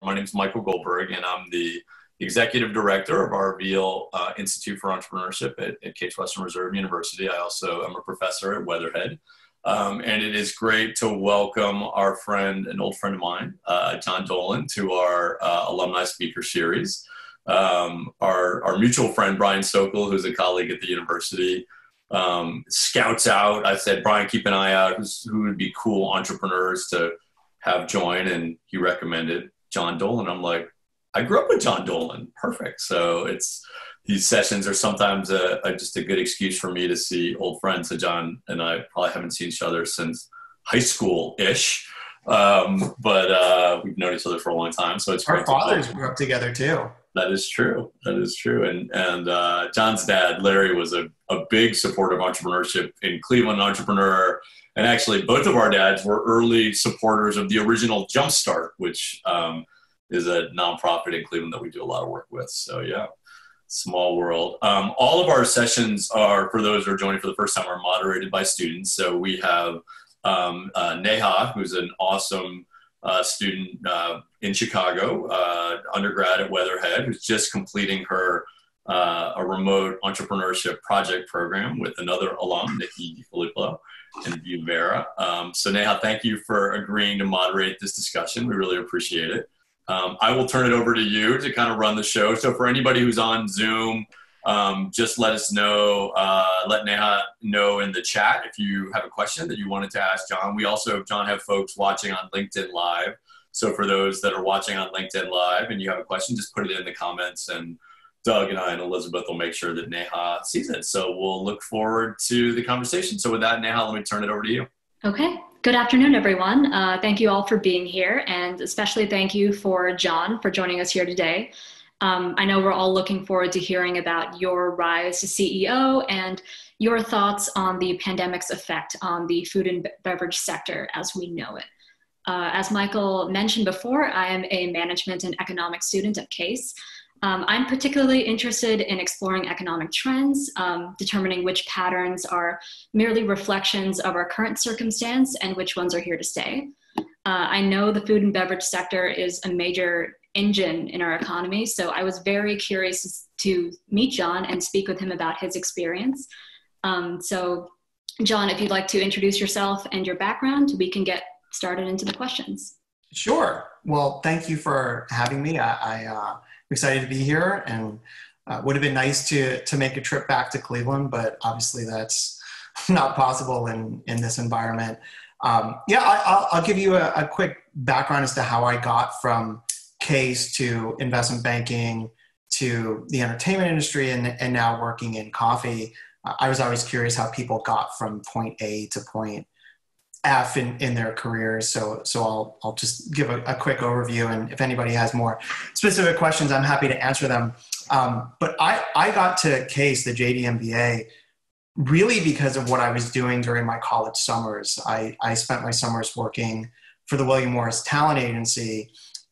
My name is Michael Goldberg, and I'm the executive director of our Veale Institute for Entrepreneurship at Case Western Reserve University. I also am a professor at Weatherhead. And it is great to welcome our friend, an old friend of mine, John Dolin, to our alumni speaker series. Our mutual friend, Brian Sokol, who's a colleague at the university, scouts out. I said, Brian, keep an eye out. Who would be cool entrepreneurs to have join? And he recommended John Dolin. I'm like, I grew up with John Dolin. Perfect. So these sessions are sometimes just a good excuse for me to see old friends. So John and I probably haven't seen each other since high school-ish. But we've known each other for a long time. So it's our fathers grew up together too. That is true. And John's dad, Larry, was a big supporter of entrepreneurship in Cleveland, entrepreneur. And actually, both of our dads were early supporters of the original Jumpstart, which is a nonprofit in Cleveland that we do a lot of work with. So yeah, small world. All of our sessions are, for those who are joining for the first time, are moderated by students. So we have Neha, who's an awesome student in Chicago, undergrad at Weatherhead, who's just completing her a remote entrepreneurship project program with another alum, Nikki DiFilippo and Veale. So Neha, thank you for agreeing to moderate this discussion. We really appreciate it. I will turn it over to you to kind of run the show. So for anybody who's on Zoom, just let us know, let Neha know in the chat if you have a question that you wanted to ask John. We also, John, have folks watching on LinkedIn Live. So for those that are watching on LinkedIn Live and you have a question, just put it in the comments and Doug and I and Elizabeth will make sure that Neha sees it. So we'll look forward to the conversation. So with that, Neha, let me turn it over to you. Okay. Good afternoon, everyone. Thank you all for being here, and especially thank you for John for joining us here today. I know we're all looking forward to hearing about your rise to CEO and your thoughts on the pandemic's effect on the food and beverage sector as we know it. As Michael mentioned before, I am a management and economics student at Case. I'm particularly interested in exploring economic trends, determining which patterns are merely reflections of our current circumstance and which ones are here to stay. I know the food and beverage sector is a major engine in our economy, so I was very curious to meet John and speak with him about his experience. So John, if you'd like to introduce yourself and your background, we can get started into the questions. Sure. Well, thank you for having me. I'm excited to be here, and would have been nice to make a trip back to Cleveland, but obviously that's not possible in this environment. I'll give you a quick background as to how I got from Case to investment banking to the entertainment industry and now working in coffee. I was always curious how people got from point A to point F in their careers. So I'll just give a quick overview, and if anybody has more specific questions, I'm happy to answer them. But I got to Case, the JD MBA, really because of what I was doing during my college summers. I spent my summers working for the William Morris Talent Agency.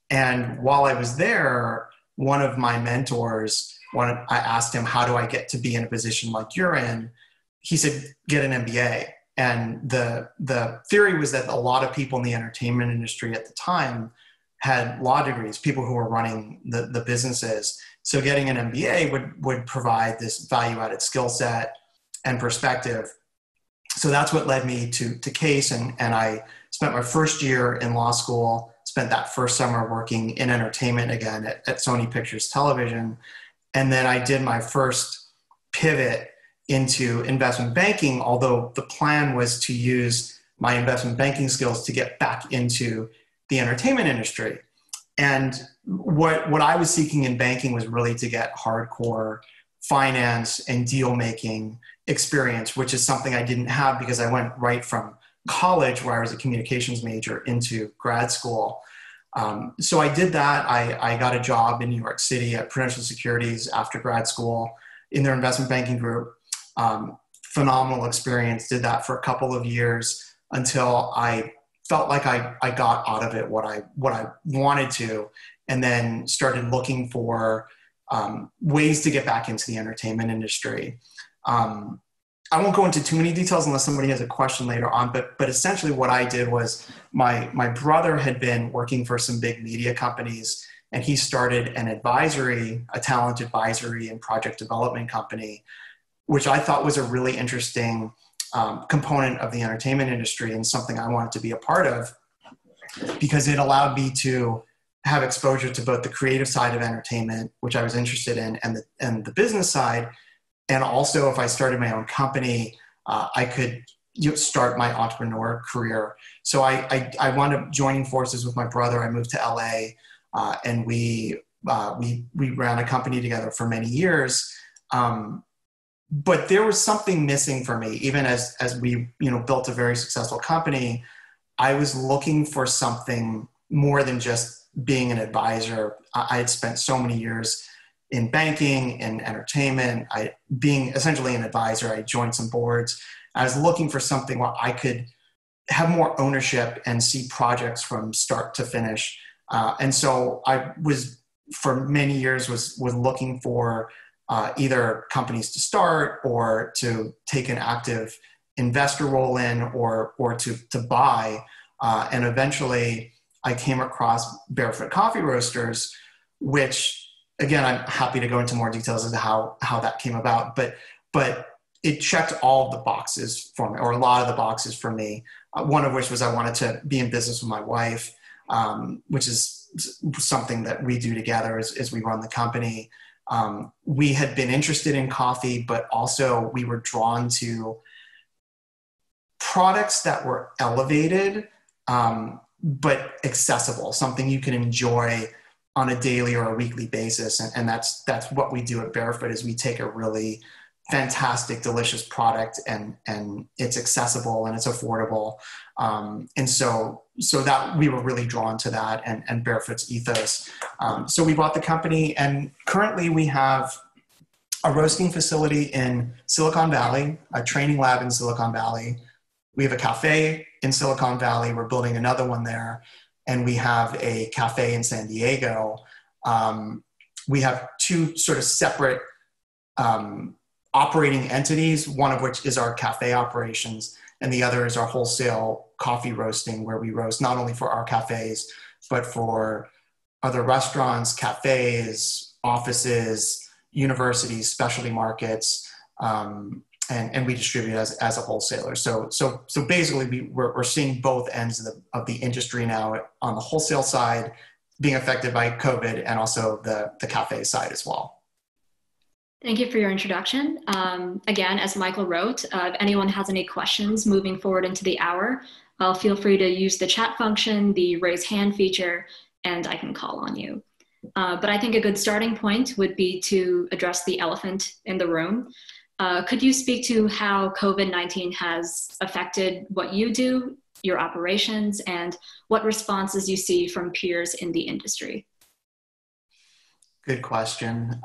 And while I was there, one of my mentors, I asked him, how do I get to be in a position like you're in? He said, get an MBA. And the theory was that a lot of people in the entertainment industry at the time had law degrees, people who were running the businesses. So getting an MBA would provide this value-added skill set and perspective. So that's what led me to Case. And I spent my first year in law school, spent that first summer working in entertainment again at Sony Pictures Television. And then I did my first pivot into investment banking, although the plan was to use my investment banking skills to get back into the entertainment industry. And what I was seeking in banking was really to get hardcore finance and deal making experience, which is something I didn't have because I went right from college, where I was a communications major, into grad school. So I did that. I got a job in New York City at Prudential Securities after grad school in their investment banking group. Phenomenal experience, did that for a couple of years until I felt like I got out of it what I wanted to, and then started looking for ways to get back into the entertainment industry. I won't go into too many details unless somebody has a question later on, but essentially what I did was my brother had been working for some big media companies, and he started a talent advisory and project development company, which I thought was a really interesting component of the entertainment industry and something I wanted to be a part of, because it allowed me to have exposure to both the creative side of entertainment, which I was interested in, and the business side. And also, if I started my own company, I could start my entrepreneur career. So I wound up joining forces with my brother. I moved to LA, and we ran a company together for many years. But there was something missing for me, even as we built a very successful company. I was looking for something more than just being an advisor. I had spent so many years in banking and entertainment. Being essentially an advisor, I joined some boards. I was looking for something where I could have more ownership and see projects from start to finish. And so I was, for many years, was looking for either companies to start or to take an active investor role in, or to buy. And eventually I came across Barefoot Coffee Roasters, which, again, I'm happy to go into more details as to how that came about, but it checked all of the boxes for me, or a lot of the boxes for me. One of which was I wanted to be in business with my wife, which is something that we do together as we run the company. We had been interested in coffee, but also we were drawn to products that were elevated, but accessible, something you can enjoy on a daily or a weekly basis. And that's what we do at Barefoot, is we take a really fantastic, delicious product and it's accessible and it's affordable. And so that we were really drawn to that and Barefoot's ethos. So we bought the company, and currently we have a roasting facility in Silicon Valley, a training lab in Silicon Valley. We have a cafe in Silicon Valley. We're building another one there. And we have a cafe in San Diego. We have two sort of separate operating entities, one of which is our cafe operations, and the other is our wholesale coffee roasting, where we roast not only for our cafes, but for other restaurants, cafes, offices, universities, specialty markets, and we distribute as a wholesaler. So basically we're seeing both ends of the industry now, on the wholesale side being affected by COVID, and also the cafe side as well. Thank you for your introduction. Again, as Michael wrote, if anyone has any questions moving forward into the hour, feel free to use the chat function, the raise hand feature, and I can call on you. But I think a good starting point would be to address the elephant in the room. Could you speak to how COVID-19 has affected what you do, your operations, and what responses you see from peers in the industry? Good question.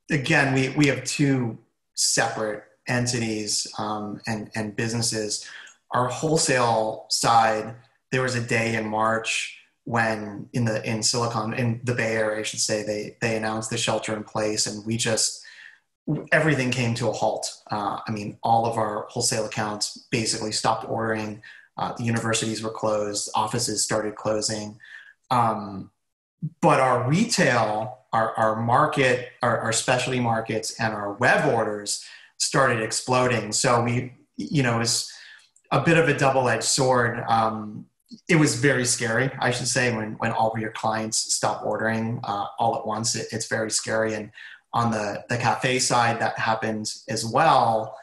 Again, we have two separate entities and businesses. Our wholesale side, there was a day in March when in the Bay Area, I should say, they announced the shelter in place, and everything came to a halt. All of our wholesale accounts basically stopped ordering. The universities were closed, offices started closing. But our retail, our market, our specialty markets, and our web orders started exploding. So it was a bit of a double-edged sword. It was very scary, I should say, when all of your clients stop ordering all at once. It's very scary. And on the cafe side, that happened as well,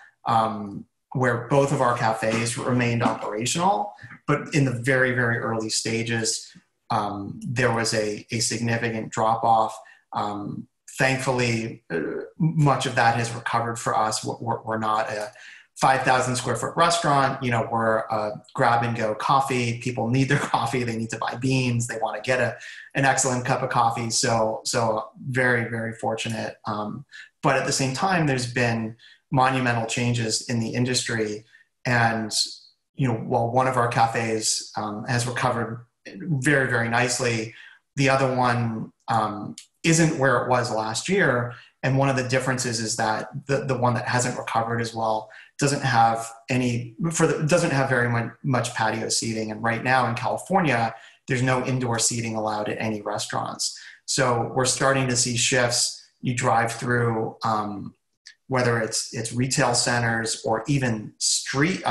where both of our cafes remained operational, but in the very, very early stages, there was a significant drop-off. Thankfully, much of that has recovered for us. We're not a 5,000 square foot restaurant. We're a grab and go coffee. People need their coffee. They need to buy beans. They want to get an excellent cup of coffee. So very, very fortunate. But at the same time, there's been monumental changes in the industry. And, while one of our cafes has recovered very, very nicely, the other one isn't where it was last year. And one of the differences is that the one that hasn't recovered as well doesn't have very much patio seating. And right now in California, there's no indoor seating allowed at any restaurants. So we're starting to see shifts. You drive through, whether it's retail centers or even street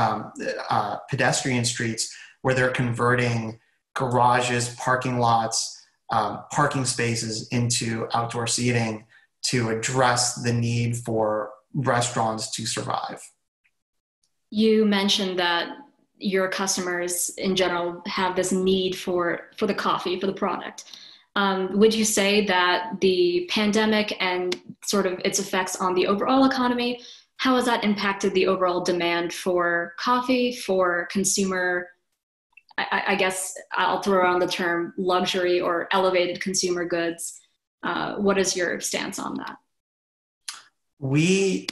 pedestrian streets, where they're converting garages, parking lots, parking spaces into outdoor seating to address the need for restaurants to survive. You mentioned that your customers in general have this need for the coffee, for the product. Would you say that the pandemic and sort of its effects on the overall economy, how has that impacted the overall demand for coffee, for consumer, I guess I'll throw around the term luxury or elevated consumer goods? What is your stance on that? We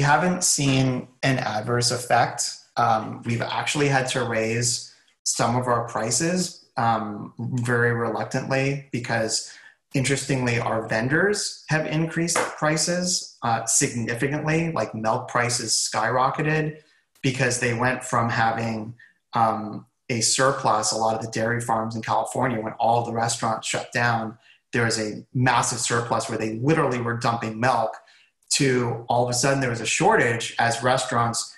haven't seen an adverse effect. We've actually had to raise some of our prices very reluctantly, because interestingly, our vendors have increased prices significantly. Like milk prices skyrocketed because they went from having a surplus. A lot of the dairy farms in California, when all the restaurants shut down, there was a massive surplus where they literally were dumping milk, to all of a sudden there was a shortage as restaurants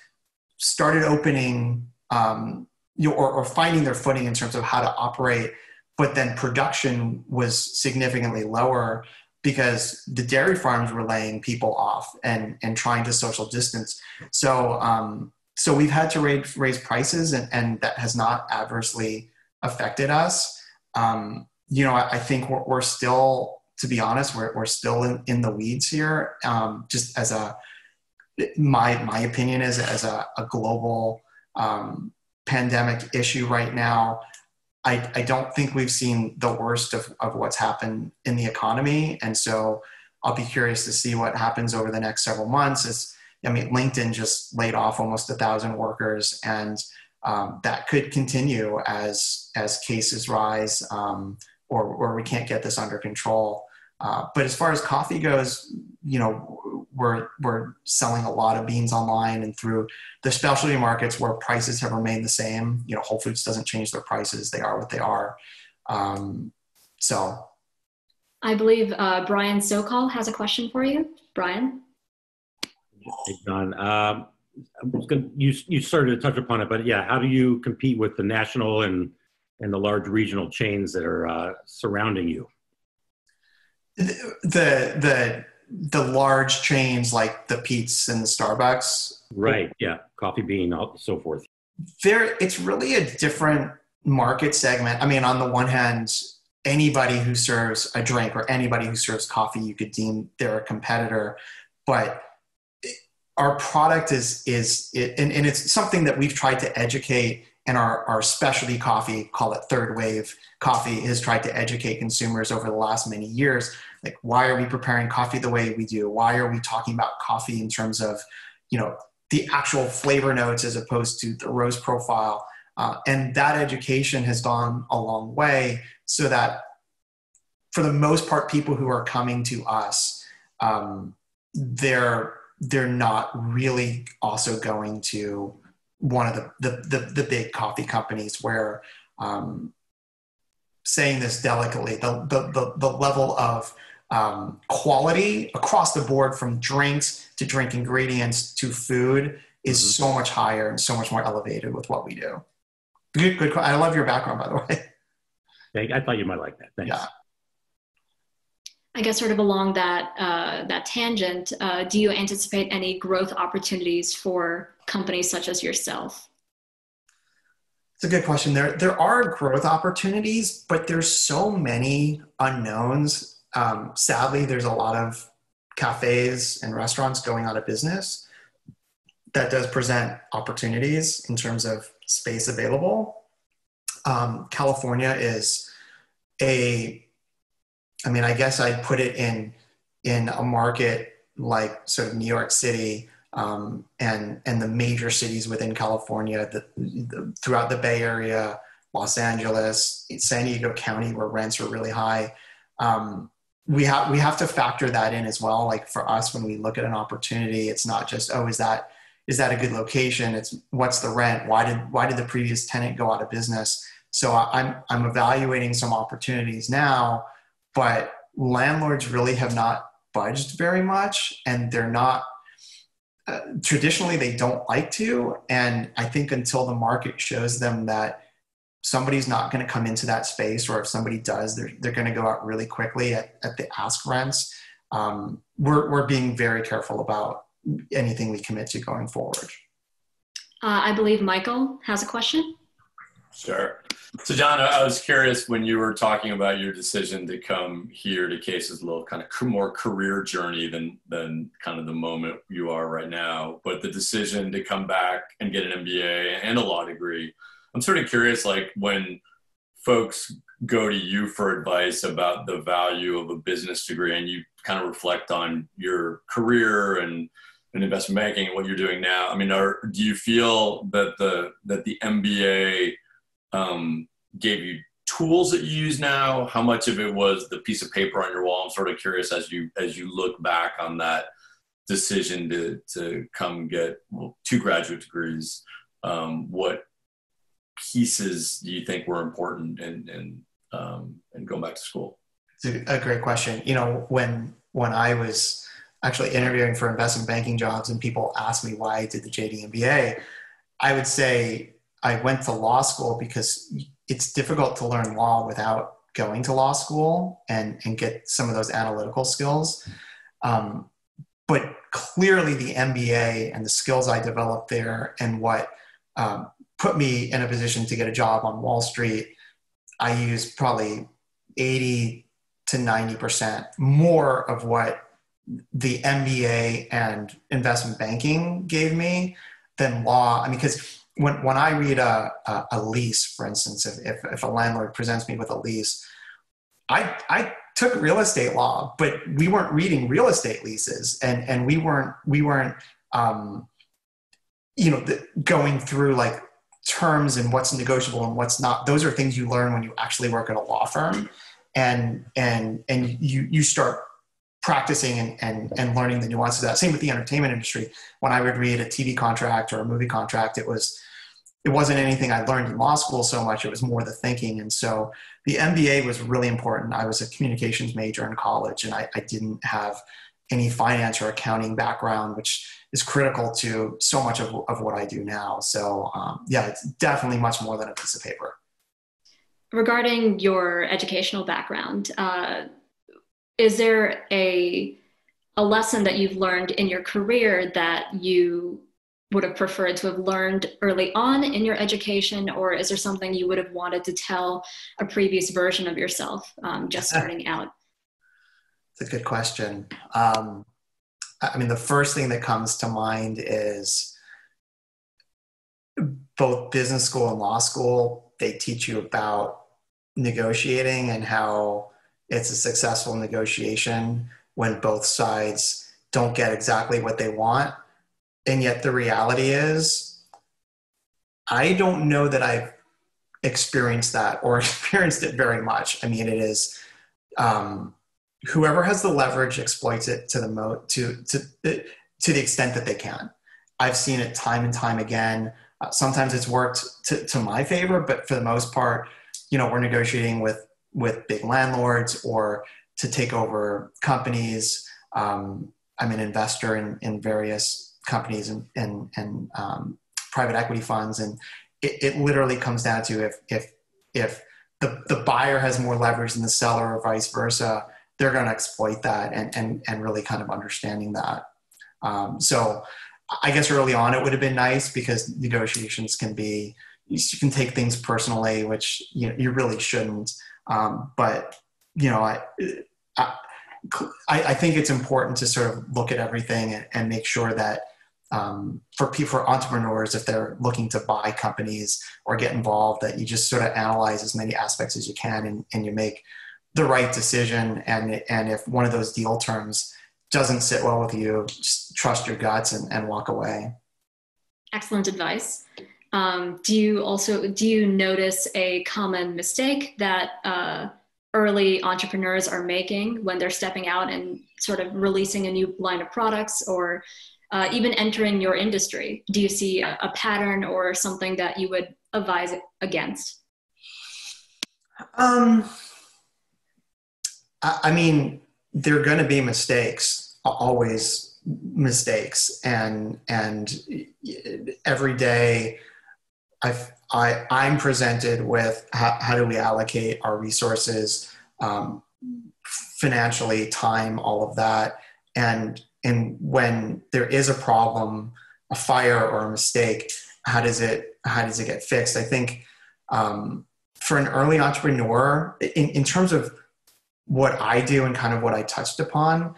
started opening or finding their footing in terms of how to operate, but then production was significantly lower because the dairy farms were laying people off and trying to social distance. So we've had to raise prices, and that has not adversely affected us. I think we're still, to be honest, we're still in the weeds here. Just as my opinion is, as a global pandemic issue right now, I don't think we've seen the worst of what's happened in the economy. And so I'll be curious to see what happens over the next several months. LinkedIn just laid off almost 1,000 workers, and that could continue as cases rise, or we can't get this under control. But as far as coffee goes, we're selling a lot of beans online and through the specialty markets where prices have remained the same. Whole Foods doesn't change their prices. They are what they are. So I believe Brian Sokol has a question for you. Brian? Hey, John. You started to touch upon it, but yeah, how do you compete with the national and the large regional chains that are surrounding you? The large chains like the Pete's and the Starbucks. Right. Yeah. Coffee Bean, so forth. It's really a different market segment. On the one hand, anybody who serves a drink or anybody who serves coffee, you could deem they're a competitor, but our product is it's something that we've tried to educate, and our specialty coffee, call it third wave coffee, has tried to educate consumers over the last many years. Like, why are we preparing coffee the way we do? Why are we talking about coffee in terms of, the actual flavor notes as opposed to the roast profile? And that education has gone a long way, so that for the most part, people who are coming to us, they're not really also going to one of the big coffee companies, where, saying this delicately, the level of quality across the board, from drinks to drink ingredients to food, is so much higher and so much more elevated with what we do. Good. I love your background, by the way. I thought you might like that. Thanks. Yeah. I guess sort of along that tangent, do you anticipate any growth opportunities for companies such as yourself? It's a good question. There are growth opportunities, but there's so many unknowns. Sadly, there's a lot of cafes and restaurants going out of business. That does present opportunities in terms of space available. California is I guess I'd put it in a market like sort of New York City, and the major cities within California, throughout the Bay Area, Los Angeles, San Diego County, where rents are really high. We have to factor that in as well. Like, for us, when we look at an opportunity, it's not just, is that is that a good location? It's what's the rent? Why did the previous tenant go out of business? So I'm evaluating some opportunities now, but landlords really have not budged very much, and they're not, traditionally they don't like to. And I think until the market shows them that somebody's not going to come into that space, or if somebody does, they're going to go out really quickly at the ask rents. We're being very careful about anything we commit to going forward. I believe Michael has a question. Sure. So John, I was curious when you were talking about your decision to come here to Case's, a little kind of more career journey than kind of the moment you are right now, but the decision to come back and get an MBA and a law degree. I'm sort of curious, like when folks go to you for advice about the value of a business degree, and you kind of reflect on your career and investment banking and what you're doing now. I mean, do you feel that the MBA gave you tools that you use now? How much of it was the piece of paper on your wall? I'm sort of curious as you look back on that decision to come get two graduate degrees. What pieces do you think were important in going back to school? It's a great question. You know, when I was actually interviewing for investment banking jobs and people asked me why I did the JD MBA, I would say I went to law school because it's difficult to learn law without going to law school and get some of those analytical skills. But clearly the MBA and the skills I developed there and what put me in a position to get a job on Wall Street, I used probably 80 to 90% more of what the MBA and investment banking gave me than law. I mean, because when I read a lease, for instance, if a landlord presents me with a lease, I took real estate law, but we weren't reading real estate leases, and we weren't going through like terms and what's negotiable and what's not. Those are things you learn when you actually work at a law firm, and you start practicing and learning the nuances of that. Same with the entertainment industry. When I would read a TV contract or a movie contract, it wasn't anything I learned in law school so much. It was more the thinking. And so the MBA was really important. I was a communications major in college, and I didn't have any finance or accounting background, which is critical to so much of what I do now. So yeah, it's definitely much more than a piece of paper. Regarding your educational background, is there a lesson that you've learned in your career that you would have preferred to have learned early on in your education, or is there something you would have wanted to tell a previous version of yourself just starting out? It's a good question. I mean, the first thing that comes to mind is both business school and law school, they teach you about negotiating and how it's a successful negotiation when both sides don't get exactly what they want. And yet the reality is, I don't know that I've experienced that or experienced it very much. I mean, it is whoever has the leverage exploits it to the extent that they can. I've seen it time and time again. Sometimes it's worked to my favor, but for the most part, we're negotiating with big landlords or to take over companies. I'm an investor in various companies and private equity funds. And it literally comes down to if the buyer has more leverage than the seller or vice versa, they're going to exploit that and really kind of understanding that. So I guess early on it would have been nice because negotiations you can take things personally, which you really shouldn't. But I think it's important to sort of look at everything and make sure that for entrepreneurs, if they're looking to buy companies or get involved, that you just sort of analyze as many aspects as you can and you make the right decision. And if one of those deal terms doesn't sit well with you, just trust your guts and walk away. Excellent advice. Do you notice a common mistake that early entrepreneurs are making when they're stepping out and sort of releasing a new line of products or even entering your industry? Do you see a pattern or something that you would advise against? I mean, there are going to be mistakes, always mistakes. And every day I'm presented with how do we allocate our resources, financially, time, all of that. And when there is a problem, a fire or a mistake, how does it get fixed? I think, for an early entrepreneur, in terms of what I do and kind of what I touched upon,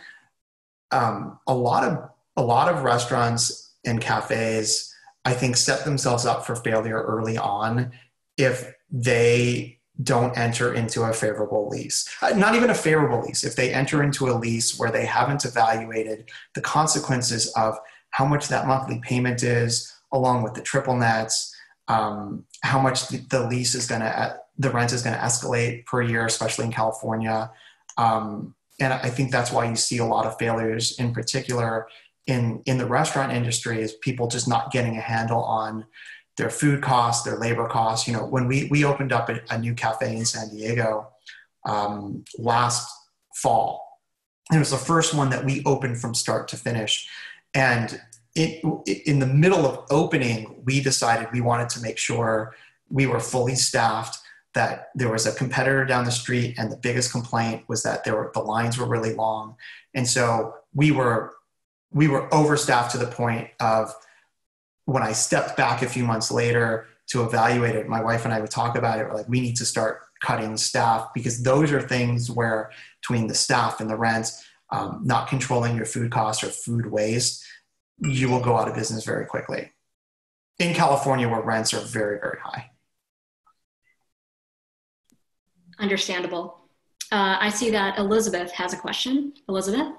a lot of restaurants and cafes, I think, set themselves up for failure early on if they don't enter into a favorable lease. Not even a favorable lease. If they enter into a lease where they haven't evaluated the consequences of how much that monthly payment is, along with the triple nets, how much the lease is the rent is going to escalate per year, especially in California. And I think that's why you see a lot of failures, in particular in the restaurant industry, is people just not getting a handle on their food costs, their labor costs. You know, when we opened up a new cafe in San Diego last fall, and it was the first one that we opened from start to finish. And in the middle of opening, we decided we wanted to make sure we were fully staffed, that there was a competitor down the street, and the biggest complaint was that the lines were really long. And so we were overstaffed to the point of, when I stepped back a few months later to evaluate it, my wife and I would talk about it. We're like, we need to start cutting staff, because those are things where, between the staff and the rent, not controlling your food costs or food waste, you will go out of business very quickly. In California, where rents are very, very high. Understandable. I see that Elizabeth has a question. Elizabeth?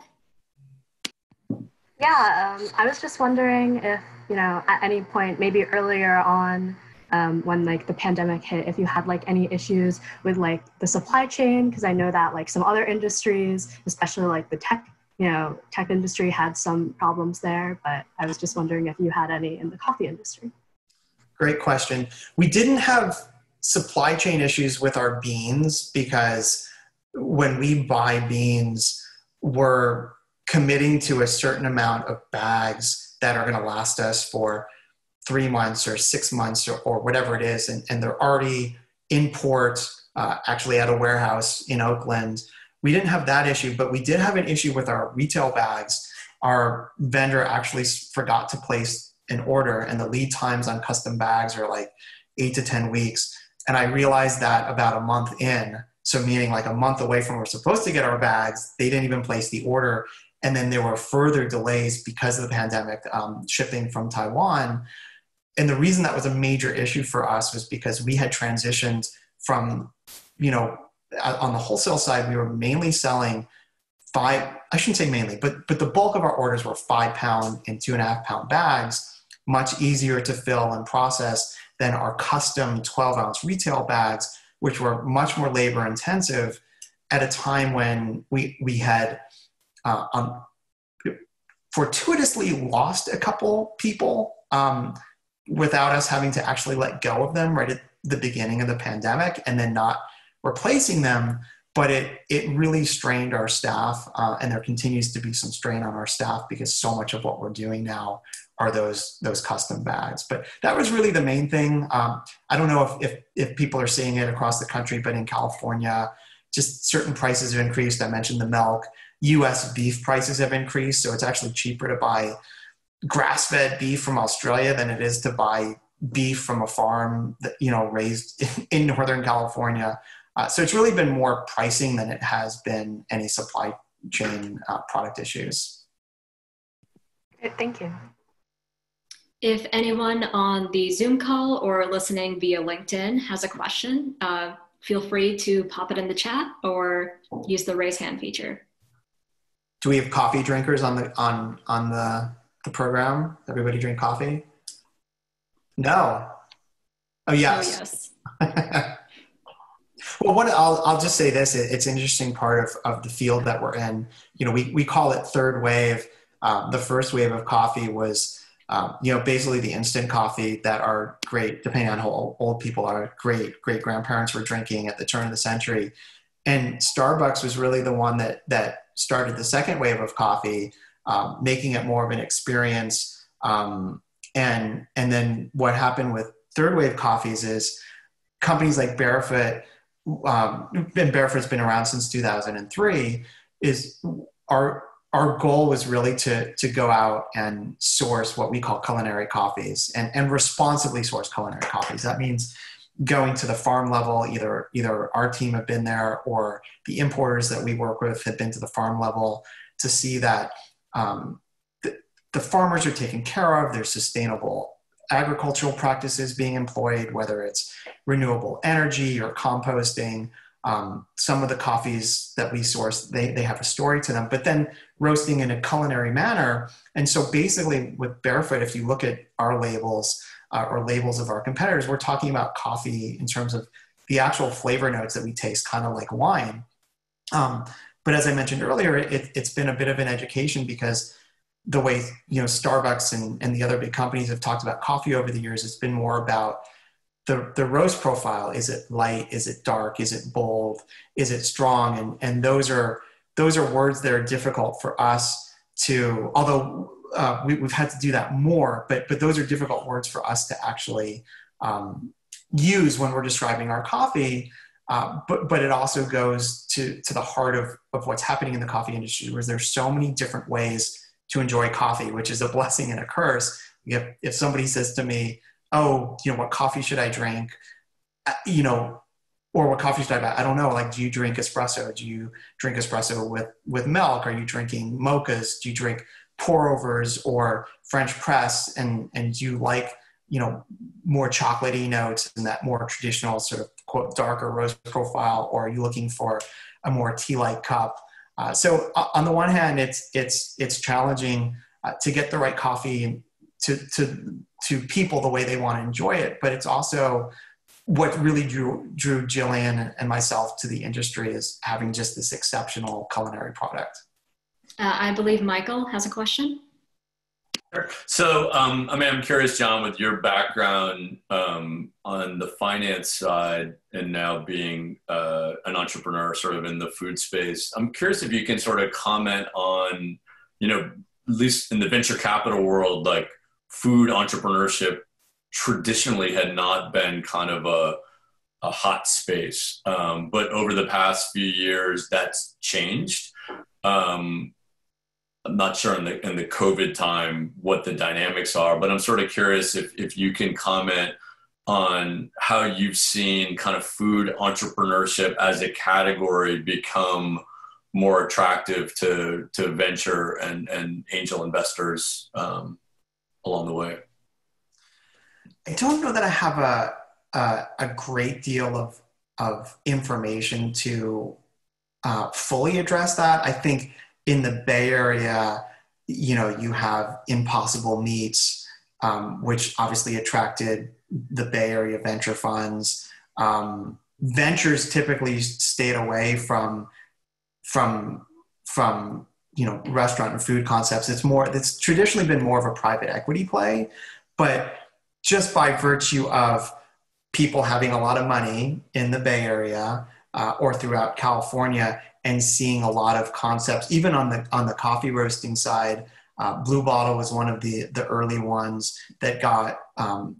Yeah, I was just wondering if, at any point, maybe earlier on, when like the pandemic hit, if you had like any issues with like the supply chain, because I know that like some other industries, especially like the tech industry, had some problems there, but I was just wondering if you had any in the coffee industry. Great question. We didn't have supply chain issues with our beans, because when we buy beans, we're committing to a certain amount of bags that are going to last us for 3 months or 6 months or whatever it is. And they're already in port, actually at a warehouse in Oakland. We didn't have that issue, but we did have an issue with our retail bags. Our vendor actually forgot to place an order, and the lead times on custom bags are like 8 to 10 weeks. And I realized that about a month in, so meaning like a month away from where we're supposed to get our bags, they didn't even place the order. And then there were further delays because of the pandemic, shipping from Taiwan. And the reason that was a major issue for us was because we had transitioned from, on the wholesale side, we were mainly selling I shouldn't say mainly, but the bulk of our orders were 5 pound and 2.5 pound bags, much easier to fill and process than our custom 12 ounce retail bags, which were much more labor intensive at a time when we had fortuitously lost a couple people without us having to actually let go of them right at the beginning of the pandemic, and then not replacing them. But it really strained our staff, and there continues to be some strain on our staff, because so much of what we're doing now are those custom bags. But that was really the main thing. I don't know if people are seeing it across the country, but in California, just certain prices have increased. I mentioned the milk. US beef prices have increased, so it's actually cheaper to buy grass-fed beef from Australia than it is to buy beef from a farm that, raised in Northern California. So it's really been more pricing than it has been any supply chain product issues. Good, thank you. If anyone on the Zoom call or listening via LinkedIn has a question, feel free to pop it in the chat or use the raise hand feature. Do we have coffee drinkers on the program? Everybody drink coffee? No. Oh, yes. Oh, yes. Well, I'll just say this. It's an interesting part of the field that we're in. We call it third wave. The first wave of coffee was, basically the instant coffee that our depending on how old people are, great grandparents were drinking at the turn of the century. And Starbucks was really the one that started the second wave of coffee, making it more of an experience. And then what happened with third wave coffees is companies like Barefoot, and Barefoot's been around since 2003, is our goal was really to go out and source what we call culinary coffees and responsibly source culinary coffees. That means going to the farm level, either our team have been there or the importers that we work with have been to the farm level to see that the farmers are taken care of, there's sustainable agricultural practices being employed, whether it's renewable energy or composting. Some of the coffees that we source, they have a story to them, but then roasting in a culinary manner. And so basically with Barefoot, if you look at our labels or labels of our competitors, we're talking about coffee in terms of the actual flavor notes that we taste, kind of like wine. But as I mentioned earlier, it's been a bit of an education because the way, Starbucks and the other big companies have talked about coffee over the years, it's been more about the roast profile. Is it light? Is it dark? Is it bold? Is it strong? And those are words that are difficult for us to, although we've had to do that more, but those are difficult words for us to actually use when we're describing our coffee. But it also goes to the heart of what's happening in the coffee industry, where there's so many different ways to enjoy coffee, which is a blessing and a curse. If somebody says to me, oh, what coffee should I drink? Or what coffee should I buy? I don't know. Like, do you drink espresso? Do you drink espresso with milk? Are you drinking mochas? Do you drink pour overs or French press? And do you like, more chocolatey notes and that more traditional sort of quote darker roast profile? Or are you looking for a more tea-like cup? So on the one hand, it's challenging to get the right coffee to people the way they want to enjoy it, but it's also what really drew Jillian and myself to the industry is having just this exceptional culinary product. I believe Michael has a question. So, I'm curious, John, with your background on the finance side and now being an entrepreneur sort of in the food space, I'm curious if you can sort of comment on, at least in the venture capital world, like food entrepreneurship traditionally had not been kind of a hot space. But over the past few years, that's changed. I'm not sure in the COVID time what the dynamics are, but I'm sort of curious if you can comment on how you've seen kind of food entrepreneurship as a category become more attractive to venture and angel investors along the way. I don't know that I have a great deal of information to fully address that. I think in the Bay Area, you have Impossible Meats, which obviously attracted the Bay Area venture funds. Ventures typically stayed away from restaurant and food concepts. It's traditionally been more of a private equity play, but just by virtue of people having a lot of money in the Bay Area or throughout California and seeing a lot of concepts, even on the coffee roasting side. Blue Bottle was one of the early ones that got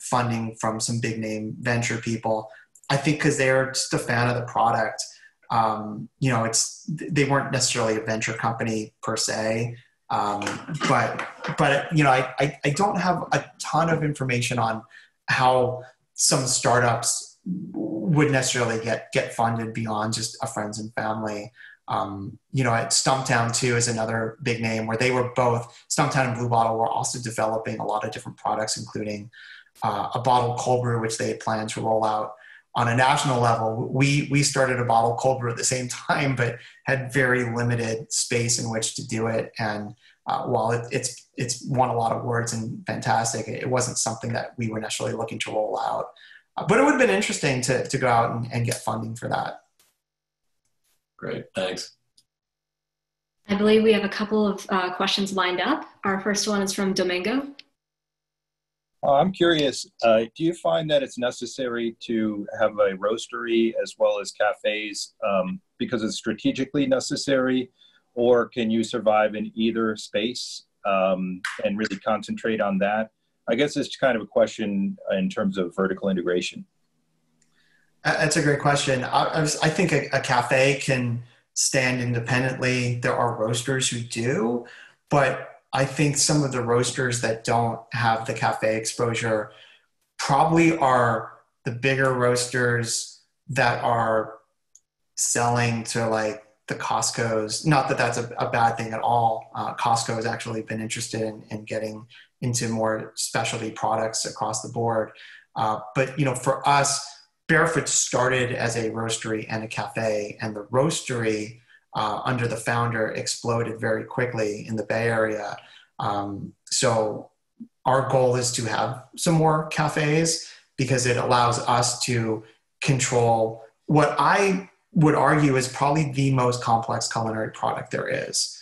funding from some big name venture people. I think because they're just a fan of the product. They weren't necessarily a venture company per se, but I don't have a ton of information on how some startups would necessarily get funded beyond just a friends and family. At Stumptown too is another big name where they were both, Stumptown and Blue Bottle were also developing a lot of different products, including a bottled cold brew, which they had planned to roll out on a national level. We started a bottled cold brew at the same time, but had very limited space in which to do it. And while it's won a lot of awards and fantastic, it wasn't something that we were necessarily looking to roll out. But it would have been interesting to go out and get funding for that. Great, thanks. I believe we have a couple of questions lined up. Our first one is from Domingo. I'm curious, do you find that it's necessary to have a roastery as well as cafes because it's strategically necessary, or can you survive in either space and really concentrate on that? I guess it's kind of a question in terms of vertical integration. That's a great question. I think a cafe can stand independently. There are roasters who do, but I think some of the roasters that don't have the cafe exposure probably are the bigger roasters that are selling to like the Costco's. Not that that's a bad thing at all. Costco has actually been interested in getting into more specialty products across the board. But you know, for us, Barefoot started as a roastery and a cafe, and the roastery under the founder exploded very quickly in the Bay Area. So our goal is to have some more cafes because it allows us to control what I would argue is probably the most complex culinary product there is.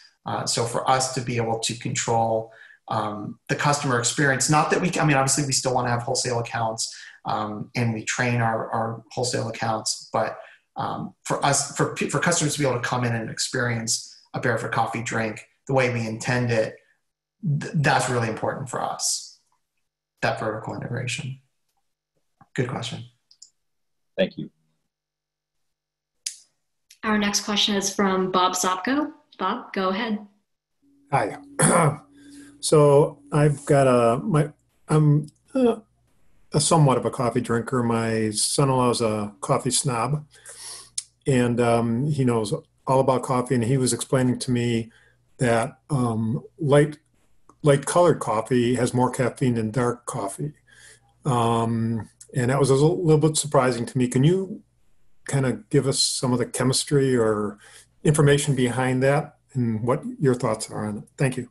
So for us to be able to control the customer experience, not that I mean, obviously we still want to have wholesale accounts and we train our wholesale accounts, but for us, for customers to be able to come in and experience a Barefoot Coffee drink the way we intend it, that's really important for us, that vertical integration. Good question. Thank you. Our next question is from Bob Sopko. Bob, go ahead. Hi. So I've got I'm a somewhat of a coffee drinker. My son-in-law is a coffee snob, and he knows all about coffee. And he was explaining to me that light colored coffee has more caffeine than dark coffee, and that was a little bit surprising to me. Can you kind of give us some of the chemistry or information behind that and what your thoughts are on it? Thank you.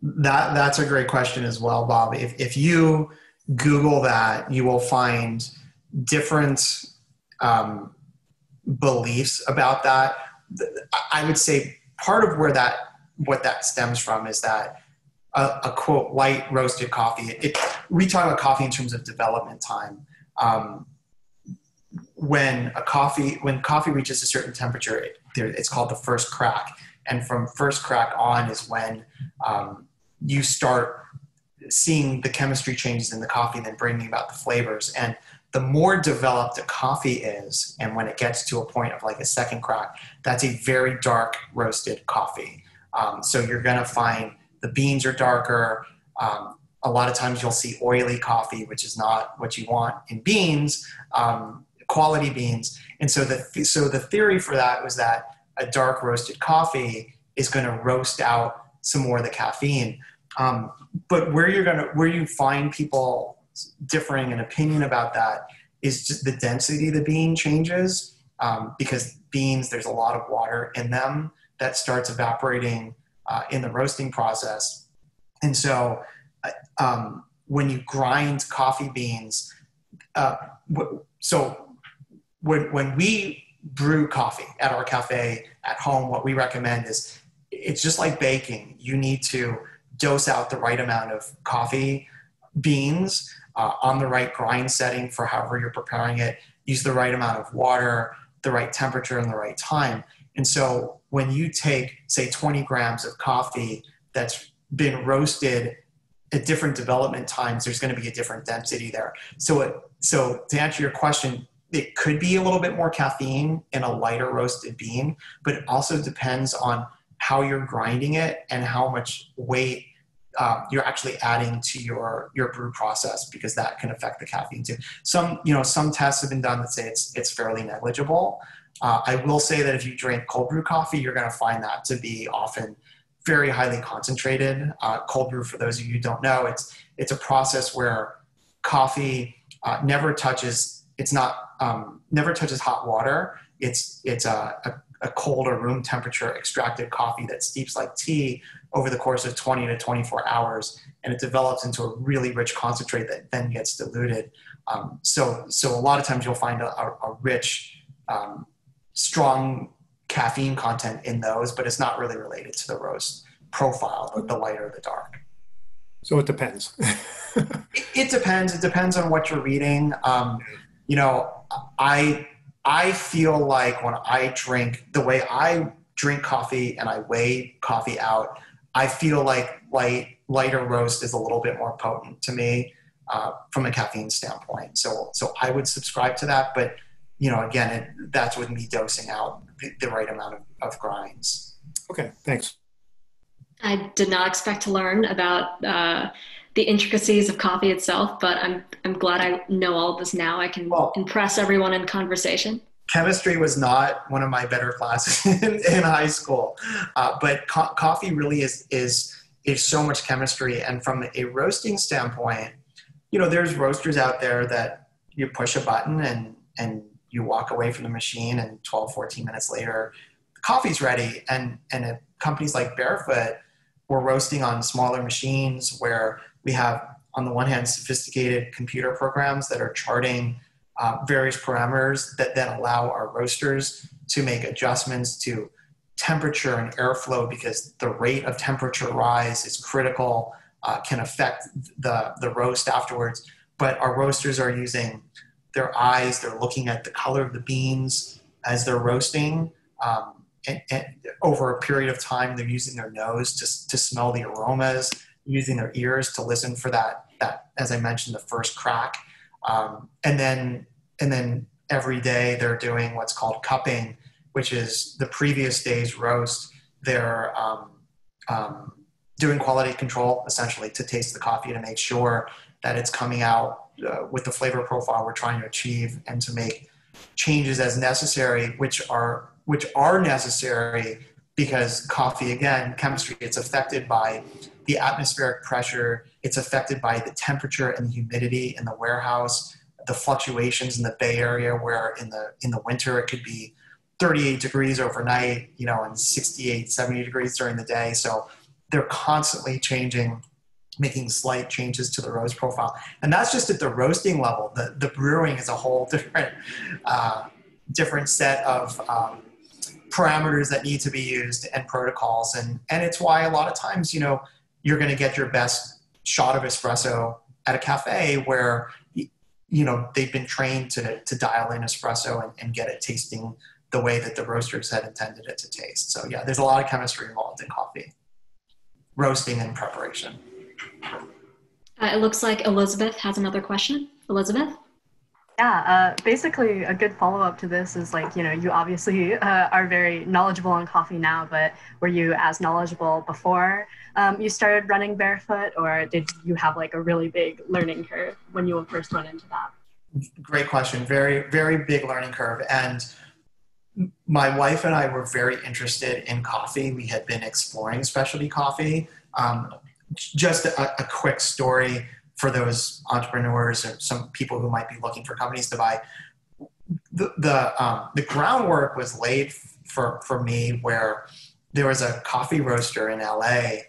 That's a great question as well, Bob. If you Google that, you will find different beliefs about that. I would say part of what that stems from is that a quote light roasted coffee. We talk about coffee in terms of development time. When coffee reaches a certain temperature, it's called the first crack, and from first crack on is when you start seeing the chemistry changes in the coffee and then bringing about the flavors. And the more developed a coffee is, and when it gets to a point of like a second crack, that's a very dark roasted coffee. So you're going to find the beans are darker. A lot of times you'll see oily coffee, which is not what you want in beans, quality beans. And so the theory for that was that a dark roasted coffee is going to roast out some more of the caffeine. But where you find people differing in opinion about that is just the density of the bean changes, because beans, there's a lot of water in them that starts evaporating in the roasting process. And so when you grind coffee beans, so when we brew coffee at our cafe at home, what we recommend is it's just like baking. You need to dose out the right amount of coffee beans on the right grind setting for however you're preparing it. Use the right amount of water, the right temperature, and the right time. And so when you take, say, 20 grams of coffee that's been roasted at different development times, there's going to be a different density there. So to answer your question, it could be a little bit more caffeine in a lighter roasted bean, but it also depends on how you're grinding it and how much weight you're actually adding to your brew process, because that can affect the caffeine too. Some tests have been done that say it's fairly negligible. I will say that if you drink cold brew coffee, you're going to find that to be often very highly concentrated. Cold brew, for those of you who don't know, it's a process where coffee never touches hot water. It's a cold or room temperature extracted coffee that steeps like tea over the course of 20 to 24 hours, and it develops into a really rich concentrate that then gets diluted. So a lot of times you'll find a rich, strong caffeine content in those, but it's not really related to the roast profile, the light or the dark. So it depends. It depends. It depends on what you're reading. You know, I feel like when I drink, the way I drink coffee and I weigh coffee out, I feel like lighter roast is a little bit more potent to me from a caffeine standpoint. So I would subscribe to that. But, you know, again, that's with me dosing out the right amount of grinds. Okay, thanks. I did not expect to learn about the intricacies of coffee itself, but I'm glad I know all of this now. I can impress everyone in conversation. Chemistry was not one of my better classes in high school, but coffee really is so much chemistry. And from a roasting standpoint, you know, there's roasters out there that you push a button and you walk away from the machine, and 12, 14 minutes later, the coffee's ready. And at companies like Barefoot, we're roasting on smaller machines where we have, on the one hand, sophisticated computer programs that are charting various parameters that then allow our roasters to make adjustments to temperature and airflow, because the rate of temperature rise is critical, can affect the roast afterwards. But our roasters are using their eyes, they're looking at the color of the beans as they're roasting. And over a period of time, they're using their nose to smell the aromas, using their ears to listen for that, as I mentioned, the first crack. And then every day they're doing what's called cupping, which is the previous day's roast. They're doing quality control, essentially, to taste the coffee to make sure that it's coming out with the flavor profile we're trying to achieve, and to make changes as necessary, which are necessary because coffee, again, chemistry, it's affected by the atmospheric pressure, it's affected by the temperature and the humidity in the warehouse, the fluctuations in the Bay Area, where in the winter it could be 38 degrees overnight, you know, and 68, 70 degrees during the day. So they're constantly changing, making slight changes to the roast profile. And that's just at the roasting level. The brewing is a whole different set of parameters that need to be used and protocols. And it's why a lot of times, you know, you're going to get your best shot of espresso at a cafe where, you know, they've been trained to dial in espresso and get it tasting the way that the roasters had intended it to taste. So yeah, there's a lot of chemistry involved in coffee, roasting and preparation. It looks like Elizabeth has another question. Elizabeth? Yeah, basically a good follow-up to this is, like, you know, you obviously are very knowledgeable on coffee now, but were you as knowledgeable before you started running Barefoot, or did you have like a really big learning curve when you first went into that? Great question. Very, very big learning curve. And my wife and I were very interested in coffee. We had been exploring specialty coffee. Just a quick story for those entrepreneurs or some people who might be looking for companies to buy. The groundwork was laid for me, where there was a coffee roaster in LA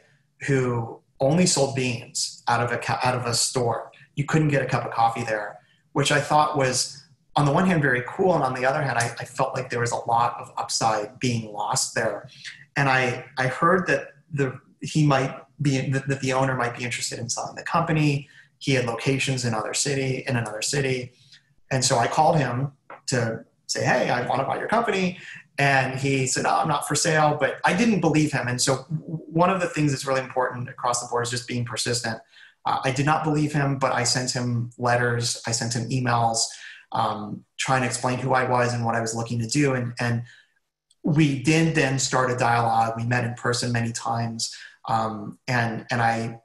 who only sold beans out of a store. You couldn't get a cup of coffee there, which I thought was, on the one hand, very cool, and on the other hand, I felt like there was a lot of upside being lost there. And I heard that the owner might be interested in selling the company. He had locations in another city. And so I called him to say, hey, I want to buy your company. And he said, no, I'm not for sale, but I didn't believe him. And so one of the things that's really important across the board is just being persistent. I did not believe him, but I sent him letters. I sent him emails trying to explain who I was and what I was looking to do. And we did then start a dialogue. We met in person many times. And I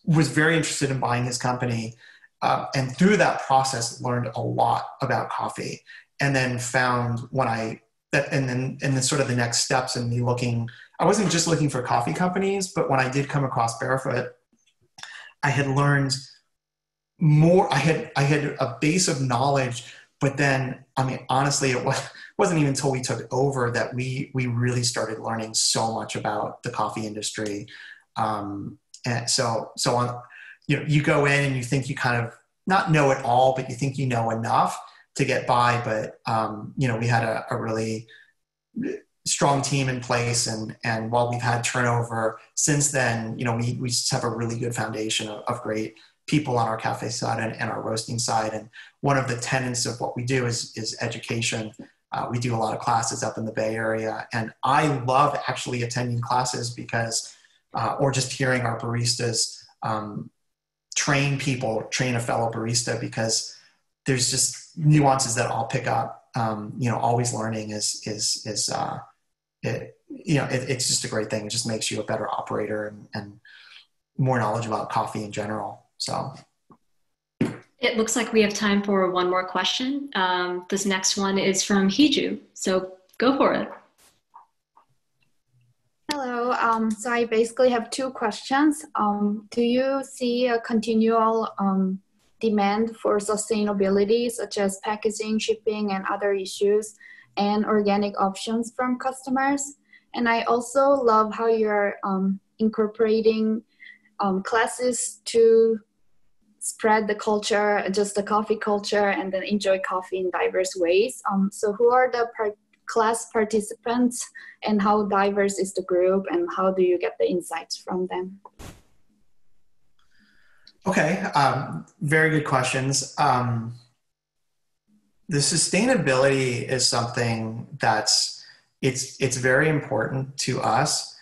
was very interested in buying his company. And through that process, learned a lot about coffee. And then found and then sort of the next steps in me looking, I wasn't just looking for coffee companies, but when I did come across Barefoot, I had learned more. I had a base of knowledge, but then, I mean, honestly, it wasn't even until we took over that we really started learning so much about the coffee industry. And so on, you know, you go in and you think you kind of not know it all, but you think you know enough to get by. But, you know, we had a really strong team in place. And while we've had turnover since then, you know, we just have a really good foundation of great people on our cafe side and our roasting side. And one of the tenets of what we do is education. We do a lot of classes up in the Bay Area, and I love actually attending classes because, or just hearing our baristas train a fellow barista, because there's just nuances that I'll pick up. You know, always learning it's just a great thing. It just makes you a better operator and more knowledge about coffee in general. So. It looks like we have time for one more question. This next one is from Hiju, so go for it. Hello, so I basically have two questions. Do you see a continual demand for sustainability, such as packaging, shipping, and other issues, and organic options from customers? And I also love how you're incorporating classes to spread the culture, just the coffee culture, and then enjoy coffee in diverse ways. So who are the class participants, and how diverse is the group, and how do you get the insights from them? Okay, very good questions. The sustainability is something that's, it's very important to us.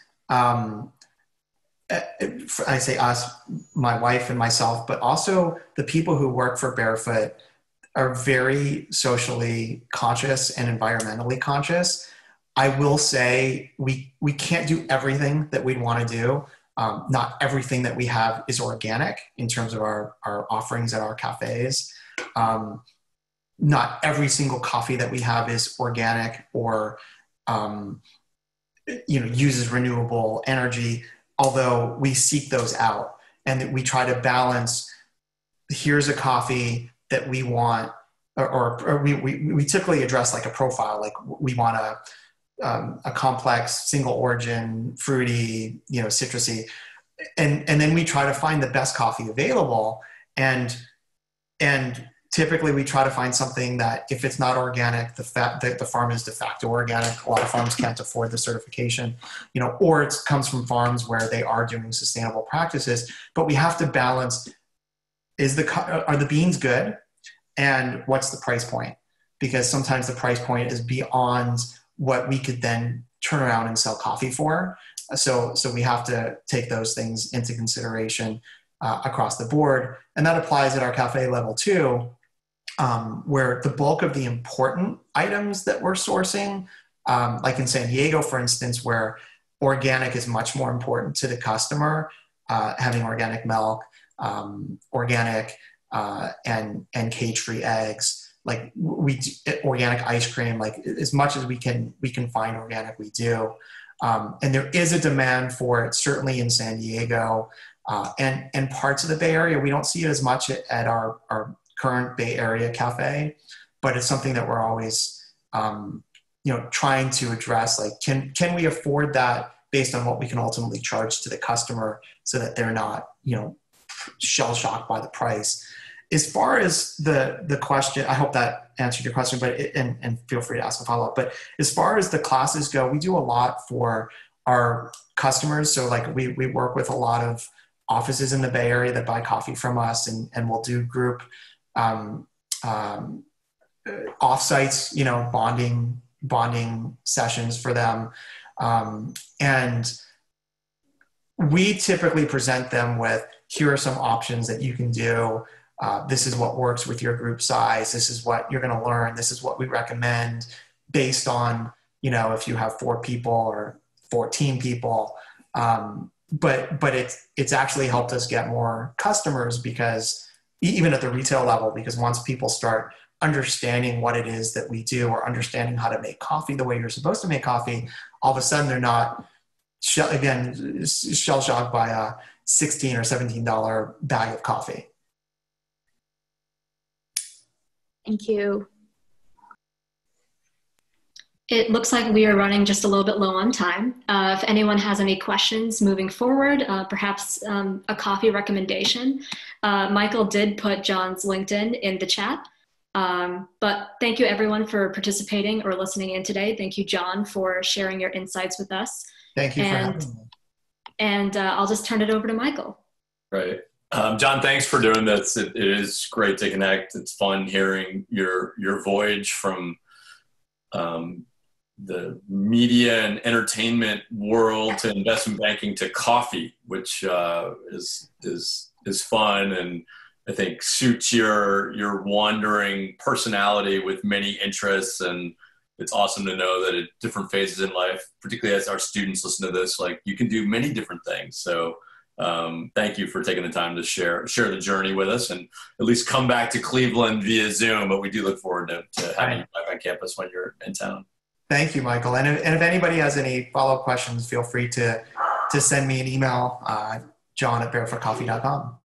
I say us, my wife and myself, but also the people who work for Barefoot are very socially conscious and environmentally conscious. I will say we can't do everything that we'd want to do. Not everything that we have is organic in terms of our offerings at our cafes. Not every single coffee that we have is organic or uses renewable energy, although we seek those out, and we try to balance, here's a coffee that we want, or we typically address like a profile, like we want a complex, single origin, fruity, citrusy, and then we try to find the best coffee available, and typically we try to find something that, if it's not organic, the farm is de facto organic. A lot of farms can't afford the certification, or it comes from farms where they are doing sustainable practices. But we have to balance, are the beans good, and what's the price point? Because sometimes the price point is beyond what we could then turn around and sell coffee for. So we have to take those things into consideration across the board. And that applies at our cafe level too, where the bulk of the important items that we're sourcing, like in San Diego, for instance, where organic is much more important to the customer, having organic milk, organic and cage-free eggs, like organic ice cream, like as much as we can find organic, we do. And there is a demand for it, certainly in San Diego and parts of the Bay Area. We don't see it as much at our current Bay Area cafe, but it's something that we're always, trying to address. Like, can we afford that based on what we can ultimately charge to the customer, so that they're not, shell shocked by the price. As far as the question, I hope that answered your question, but and feel free to ask a follow-up. But as far as the classes go, we do a lot for our customers. So like we work with a lot of offices in the Bay Area that buy coffee from us, and we'll do group offsites, bonding sessions for them. And we typically present them with, here are some options that you can do. This is what works with your group size. This is what you're going to learn. This is what we recommend based on, if you have 4 people or 14 people. But it's actually helped us get more customers, because even at the retail level, because once people start understanding what it is that we do, or understanding how to make coffee the way you're supposed to make coffee, all of a sudden they're not, shell-shocked by a $16 or $17 bag of coffee. Thank you. It looks like we are running just a little bit low on time. If anyone has any questions moving forward, perhaps a coffee recommendation, Michael did put John's LinkedIn in the chat. But thank you everyone for participating or listening in today. Thank you, John, for sharing your insights with us. Thank you for having me. And I'll just turn it over to Michael. Right. John, thanks for doing this. It is great to connect. It's fun hearing your voyage from the media and entertainment world to investment banking to coffee, which is fun and I think suits your wandering personality with many interests. And it's awesome to know that at different phases in life, particularly as our students listen to this, like you can do many different things. So thank you for taking the time to share the journey with us and at least come back to Cleveland via Zoom. But we do look forward to having you back on campus when you're in town. Thank you, Michael. And if anybody has any follow-up questions, feel free to send me an email, john@barefootcoffee.com.